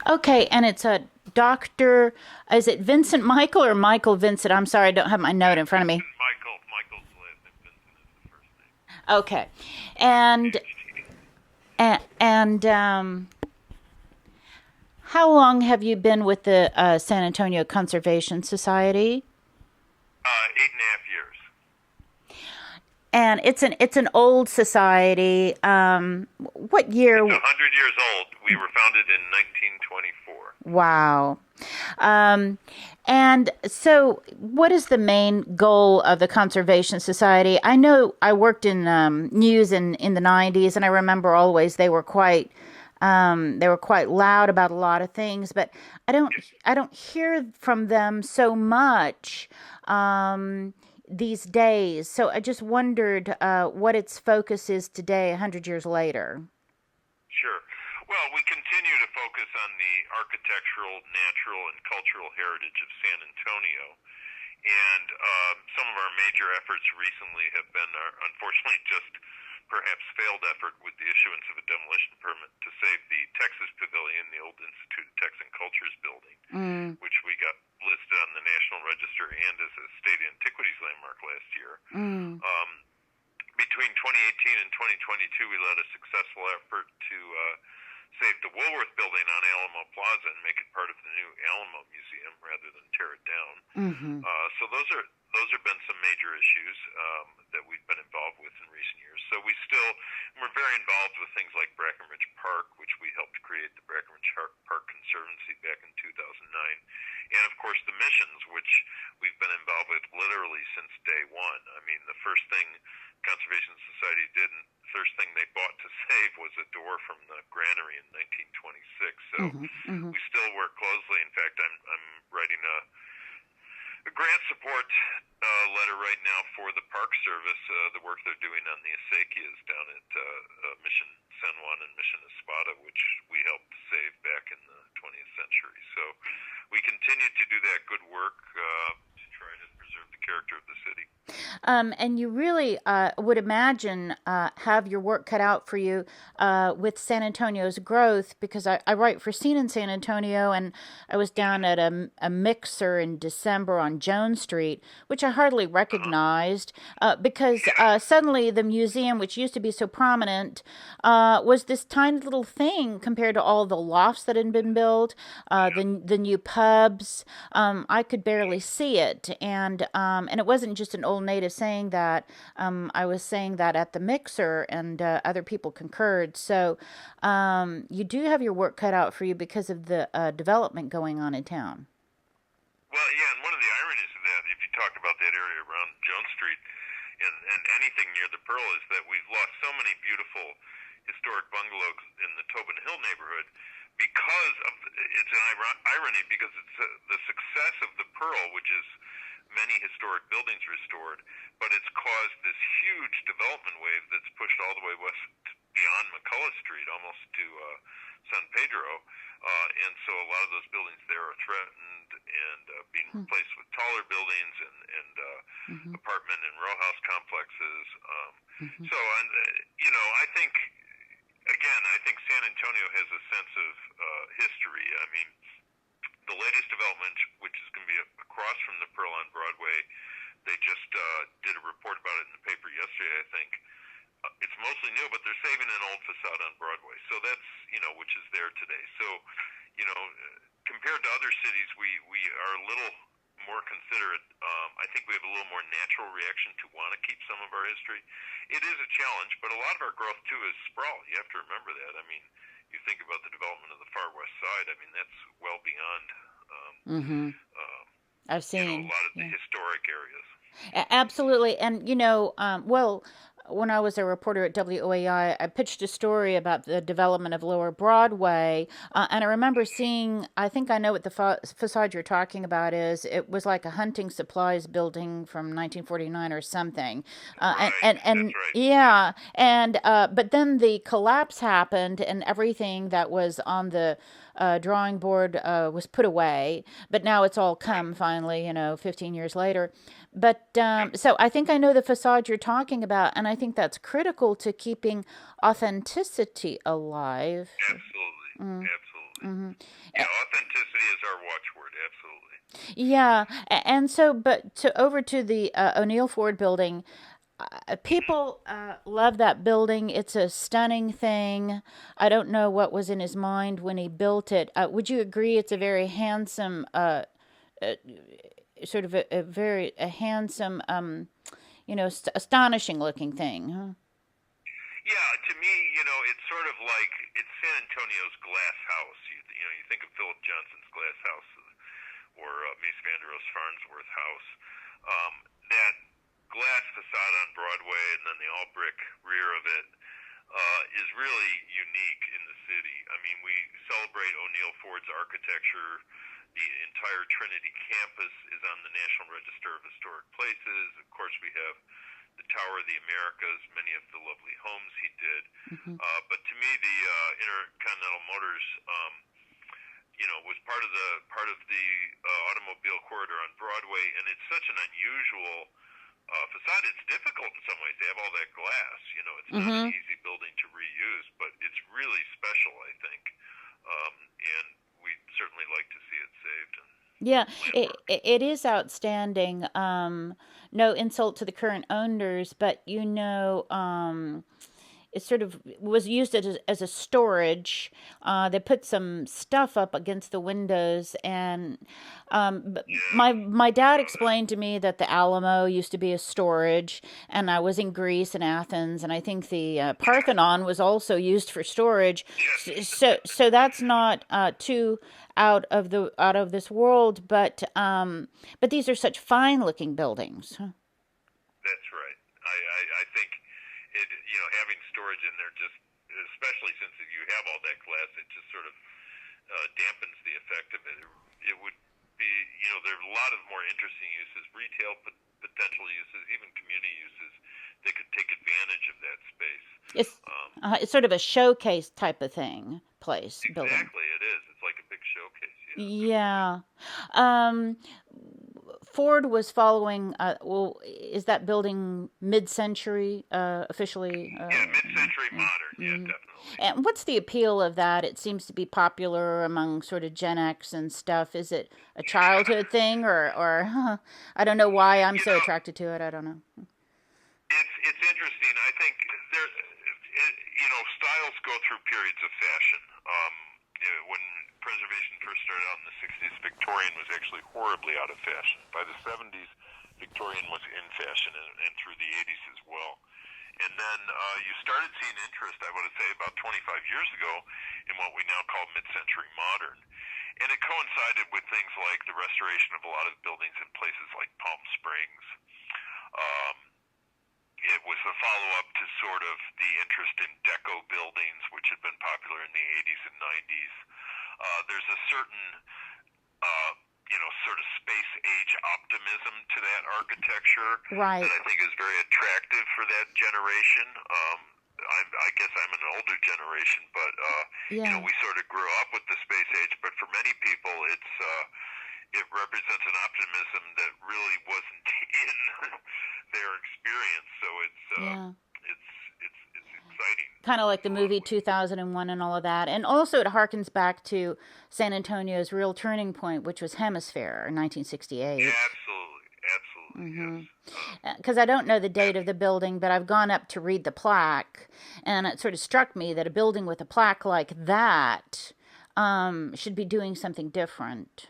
Okay, and it's a doctor. Is it Vincent Michael or Michael Vincent? I'm sorry, I don't have my note in front of me. Vincent Michael. Michael's the last name. Vincent is the first name. Okay, and PhD. and how long have you been with the San Antonio Conservation Society? 8.5 years. And it's an old society. What year? It's 100 years old. We were founded in 1924. Wow. Um, and so, what is the main goal of the Conservation Society? I know I worked in news in the '90s, and I remember always they were quite loud about a lot of things, but I don't Yes. I don't hear from them so much these days. So I just wondered what its focus is today, 100 years later. Sure. Well, we continue to focus on the architectural, natural, and cultural heritage of San Antonio. And some of our major efforts recently have been, unfortunately, just perhaps failed effort with the issuance of a demolition permit to save the Texas Pavilion, the old Institute of Texan Cultures building, Mm, which we got listed on the National Register and as a state antiquities landmark last year. mm, Um, Between 2018 and 2022, we led a successful effort to save the Woolworth building on Alamo Plaza and make it part of the new Alamo Museum rather than tear it down. mm-hmm. So those have been some major issues that we've been involved with in recent years. So we're very involved with things like Brackenridge Park, which we helped create the Brackenridge Park Conservancy back in 2009, and of course the missions, which we've been involved with literally since day one. I mean, the first thing Conservation Society did, and the first thing they bought to save was a door from the granary in 1926. So Mm-hmm. Mm-hmm. we still work closely. In fact, I'm writing a grant support letter right now for the Park Service, the work they're doing on the acequias down at Mission San Juan and Mission Espada, which we helped save back in the 20th century. So we continue to do that good work to try to preserve the character of the city. And you really would imagine have your work cut out for you with San Antonio's growth because I write for Scene in San Antonio, and I was down at a mixer in December on Jones Street, which I hardly Uh-huh. recognized because Yeah. suddenly the museum, which used to be so prominent, was this tiny little thing compared to all the lofts that had been built, Yeah. the new pubs. I could barely see it, and it wasn't just an old native saying that. I was saying that at the mixer, and other people concurred. So you do have your work cut out for you because of the development going on in town. Well, yeah, and one of the ironies of that, if you talk about that area around Jones Street and anything near the Pearl, is that we've lost so many beautiful historic bungalows in the Tobin Hill neighborhood because of it's an irony because it's the success of the Pearl, which is many historic buildings restored, but it's caused this huge development wave that's pushed all the way west beyond McCullough Street, almost to San Pedro, and so a lot of those buildings there are threatened and being replaced with taller buildings and Mm-hmm. apartment and row house complexes. Mm-hmm. I think again, I think San Antonio has a sense of history. I mean, the latest development, which is going to be across from the Pearl on Broadway, they just did a report about it in the paper yesterday, I think. It's mostly new, but they're saving an old facade on Broadway. So that's, which is there today. So, compared to other cities, we are a little more considerate. I think we have a little more natural reaction to want to keep some of our history. It is a challenge, but a lot of our growth, too, is sprawl. You have to remember that. I mean, you think about the development of the far west side, I mean, that's well beyond, Mm-hmm. um, I've a seen. lot of the Yeah. historic areas. Absolutely. And, well, when I was a reporter at WOAI, I pitched a story about the development of Lower Broadway. And I remember seeing, I think I know what the facade you're talking about is. It was like a hunting supplies building from 1949 or something. Right, And that's right. yeah. But then the collapse happened, and everything that was on the drawing board was put away. But now it's all Right. come finally, 15 years later. But Yep. so I think I know the facade you're talking about, and I think that's critical to keeping authenticity alive. Absolutely. Mm, Absolutely. Hmm. Yeah, authenticity is our watchword. Absolutely. Yeah, and so, but to over to the O'Neill Ford building, Hmm. people love that building. It's a stunning thing. I don't know what was in his mind when he built it. Would you agree it's a very handsome, uh, sort of a very a handsome, astonishing looking thing, huh? Yeah, to me, it's sort of like it's San Antonio's glass house. You think of Philip Johnson's glass house or Mies van der Rohe's Farnsworth house. That glass facade on Broadway and then the all brick rear of it is really unique in the city. I mean, we celebrate O'Neill Ford's architecture. The entire Trinity campus is on the National Register of Historic Places. Of course, we have the Tower of the Americas, many of the lovely homes he did. Hmm. But to me, the Intercontinental Motors, was part of the automobile corridor on Broadway, and it's such an unusual facade. It's difficult in some ways to have all that glass. It's not an Hmm. easy building to reuse, but it's really special, I think. And we'd certainly like to see it saved and Yeah, landmarked. it is outstanding. No insult to the current owners, but it sort of was used as a storage. They put some stuff up against the windows, and Yeah, my I dad saw that. explained to me that the Alamo used to be a storage, and I was in Greece and Athens, and I think the Parthenon was also used for storage. Yes. So that's not too out of this world, but these are such fine looking buildings. Huh? That's right. I think having storage in there just, especially since you have all that glass, it just sort of dampens the effect of it. It would be, there are a lot of more interesting uses, retail potential uses, even community uses that could take advantage of that space. It's Um, it's sort of a showcase type of thing, place, building. exactly, it is. It's like a big showcase. Yeah, definitely. Yeah. Um, Ford was following. Well, is that building mid-century officially? Yeah, mid-century Yeah. modern. Yeah, Hmm. definitely. And what's the appeal of that? It seems to be popular among sort of Gen X and stuff. Is it a childhood Yeah. thing, or I don't know why I'm You so know, attracted to it. I don't know. it's interesting. I think styles go through periods of fashion. When preservation first started out in the '60s, Victorian was actually horribly out of fashion. By the '70s, Victorian was in fashion, and through the '80s as well. And then you started seeing interest, I would say, about 25 years ago in what we now call mid-century modern. And it coincided with things like the restoration of a lot of buildings in places like Palm Springs. Um, it was a follow-up to sort of the interest in deco buildings, which had been popular in the '80s and '90s. There's a certain, uh, sort of space age optimism to that architecture that Right. I think is very attractive for that generation. I guess I'm an older generation, but Yeah. we sort of grew up with the space age. But for many people, it represents an optimism that really wasn't in their experience. So Yeah. it's exciting Kind of like in the a lot of movie ways. 2001 and all of that. And also, it harkens back to San Antonio's real turning point, which was Hemisphere in 1968. Absolutely, absolutely, yes. Mm-hmm. Because I don't know the date of the building, but I've gone up to read the plaque, and it sort of struck me that a building with a plaque like that should be doing something different.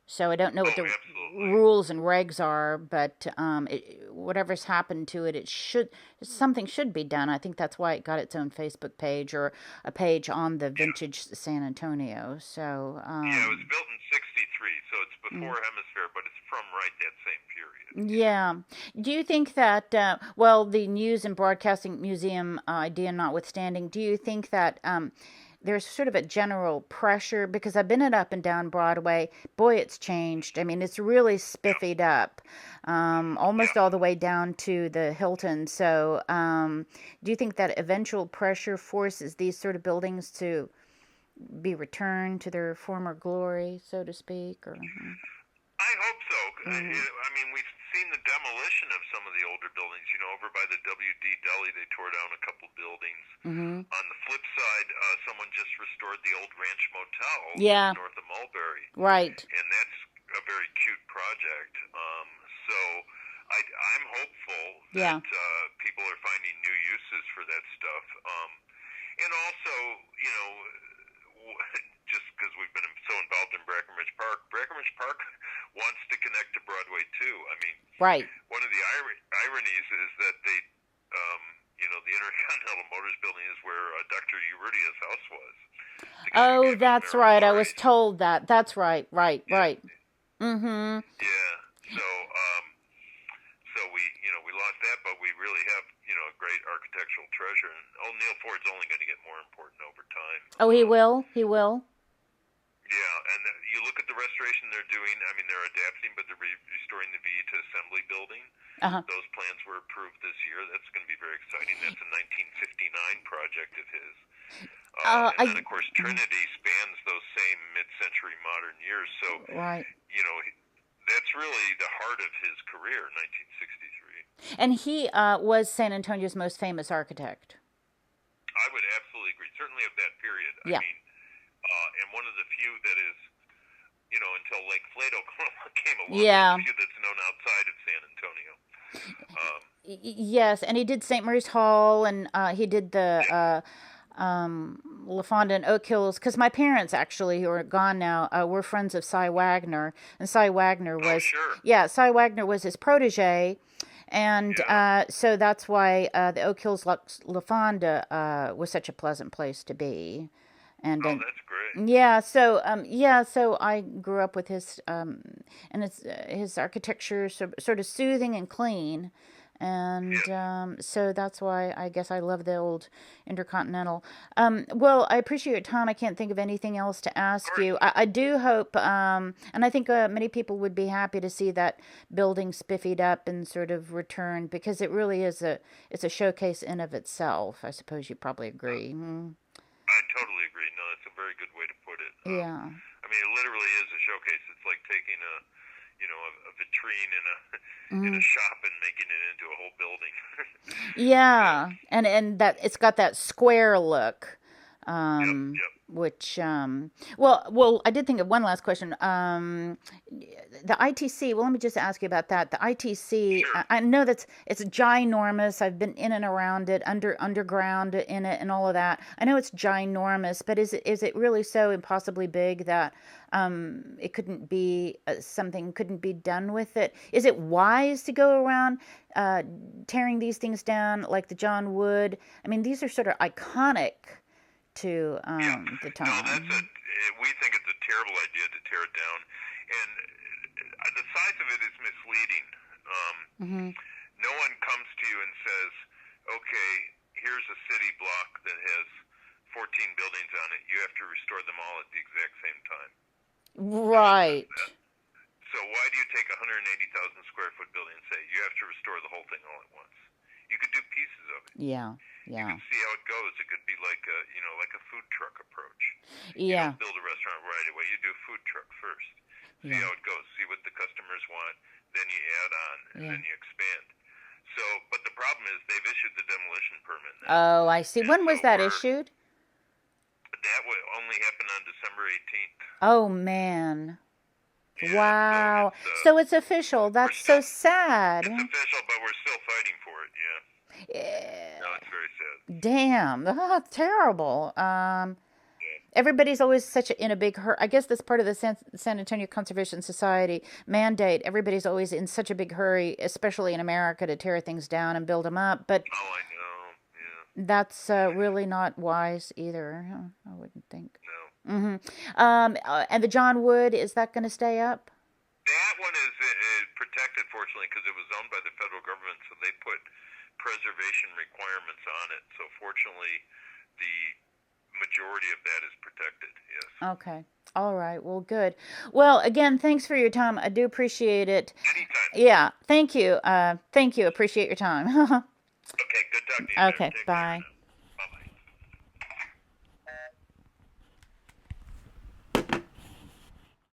So I don't know what Oh, the absolutely. rules and regs are, but whatever's happened to it, something should be done. I think that's why it got its own Facebook page or a page on the Yeah. Vintage San Antonio. So Yeah, it was built in '63, so it's mm, before Hemisphere, but it's from right that same period. Yeah. yeah. Do you think that well, the News and Broadcasting Museum idea notwithstanding, do you think that there's sort of a general pressure because I've been it up and down Broadway. Boy, it's changed. I mean, it's really Yeah. spiffied up, almost Yeah. all the way down to the Hilton. So, do you think that eventual pressure forces these sort of buildings to be returned to their former glory, so to speak? Or I hope so. mm-hmm. I mean, we've seen the demolition of some of the older buildings. You know, over by the WD Deli, they tore down a couple buildings. Mm-hmm. On the flip side, someone just restored the old Ranch Motel just Yeah. north of Mulberry, Right. and that's a very cute project. So I'm hopeful that Yeah. people are finding new uses for that stuff. And also, you know, just because we've been so involved in Breckenridge Park wants to connect to Broadway too. I mean, Right. one of the ironies is that they, you know, the Intercontinental Motors building is where Dr. Urrutia's house was because he Oh, gave us that's Mary right. I was Laurie. told that. That's right. Right. Yeah, Right. Mm-hmm. yeah. So, so we lost that, but we really have, you know, a great architectural treasure. And Neil Ford's only going to get more important over time. Oh, he will. He will. Yeah, and you look at the restoration they're doing. I mean, they're adapting, but they're restoring the V to Assembly building. Uh-huh. Those plans were approved this year. That's going to be very exciting. That's a 1959 project of his. And then, I of course, Trinity spans those same mid-century modern years. So, right. you know, that's really the heart of his career, 1963. And he was San Antonio's most famous architect. I would absolutely agree. Certainly of that period. I Yeah. mean, and one of the few that is, you know, until Lake Flato came along, one Yeah. of the few that's known outside of San Antonio. Yes, and he did St. Mary's Hall, and he did the Yeah. La Fonda and Oak Hills. Because my parents, actually, who are gone now, were friends of Cy Wagner, and Cy Wagner Oh, was, sure. yeah, Cy Wagner was his protege, and Yeah. so that's why the Oak Hills La Fonda was such a pleasant place to be, and Oh, that's great. yeah, so I grew up with his and it's his architecture sort of soothing and clean, and Yes. so that's why I guess I love the old Intercontinental. Well, I appreciate your time. I can't think of anything else to Of ask course. you. I do hope, and I think many people would be happy to see that building spiffied up and sort of returned because it really is it's a showcase in of itself. I suppose you probably agree. Mm. I totally agree. No, that's a very good way to put it. Yeah. I mean, it literally is a showcase. It's like taking a, you know, a vitrine in a in a Mm. shop and making it into a whole building. Yeah. Yeah, and that it's got that square look, Yep. Yep. which well, I did think of one last question. The ITC. Well, let me just ask you about that. The ITC. Sure. I know that's it's ginormous. I've been in and around it, underground in it, and all of that. I know it's ginormous, but is it really so impossibly big that it couldn't be something couldn't be done with it? Is it wise to go around tearing these things down like the John Wood? I mean, these are sort of iconic to Yeah. the No, that's a. time. We think it's a terrible idea to tear it down, and the size of it is misleading. Um, Hmm. no one comes to you and says, "Okay, here's a city block that has 14 buildings on it. You have to restore them all at the exact same time." No one says Right. that. So why do you take a 180,000 square foot building and say you have to restore the whole thing all at once? You could do pieces of it. Yeah. You Yeah. could see how it goes. It could be like a, you know, like a food truck approach. You Yeah. don't build a restaurant right away. You do a food truck first. See Yeah. how it goes. See what the customers want. Then you add on, and Yeah. then you expand. So, but the problem is they've issued the demolition permit now, Oh, I see. and When so was that issued? that would only happen on December 18th. Oh man. Yeah, so Wow. it's So it's official. we're That's so still sad. it's official, but we're still fighting for it. Yeah, no, Eh, it's very sad. damn. Oh, terrible. Yeah, Everybody's always in a big hurry. I guess that's part of the San Antonio Conservation Society mandate. Everybody's always in such a big hurry, especially in America, to tear things down and build them up. But oh, I know. Yeah, that's really not wise either. Huh? I wouldn't think. no. Hmm. And the John Wood, is that going to stay up? That one is protected, fortunately, because it was owned by the federal government, so they put preservation requirements on it. So, fortunately, the majority of that is protected. Yes. Okay. All right. Well, good. Well, again, thanks for your time. I do appreciate it. Anytime. Yeah. Thank you. Thank you. Appreciate your time. Okay. Good talking to you, sir. Okay. Take care Bye. now.